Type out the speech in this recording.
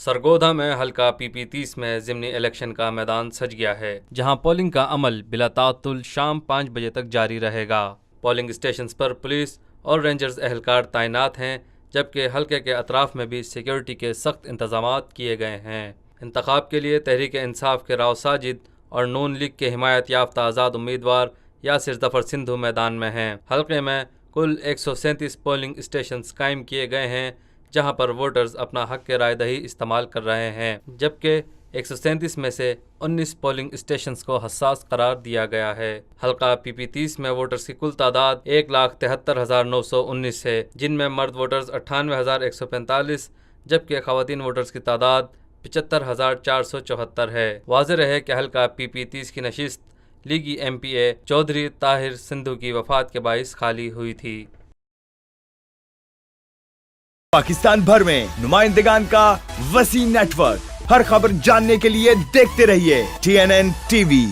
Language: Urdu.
سرگودا میں حلقہ PP30 میں ضمنی الیکشن کا میدان سج گیا ہے، جہاں پولنگ کا عمل بلا تعطل شام 5 بجے تک جاری رہے گا۔ پولنگ اسٹیشنز پر پولیس اور رینجرز اہلکار تعینات ہیں، جبکہ حلقے کے اطراف میں بھی سیکیورٹی کے سخت انتظامات کیے گئے ہیں۔ انتخاب کے لیے تحریک انصاف کے راؤ ساجد اور نون لیگ کے حمایت یافتہ آزاد امیدوار یاسر ظفر سندھو میدان میں ہیں۔ حلقے میں کل 137 پولنگ اسٹیشنز قائم کیے گئے ہیں، جہاں پر ووٹرز اپنا حق رائے دہی استعمال کر رہے ہیں، جبکہ 137 میں سے 19 پولنگ اسٹیشنز کو حساس قرار دیا گیا ہے۔ حلقہ PP30 میں ووٹرز کی کل تعداد 1,73,919 ہے، جن میں مرد ووٹرز 98,145 جبکہ خواتین ووٹرز کی تعداد 75,474 ہے۔ واضح رہے کہ حلقہ PP30 کی نشست لیگی MPA چودھری طاہر سندھو کی وفات کے باعث خالی ہوئی تھی۔ پاکستان بھر میں نمائندگان کا وسیع نیٹ ورک، ہر خبر جاننے کے لیے دیکھتے رہیے TNN TV۔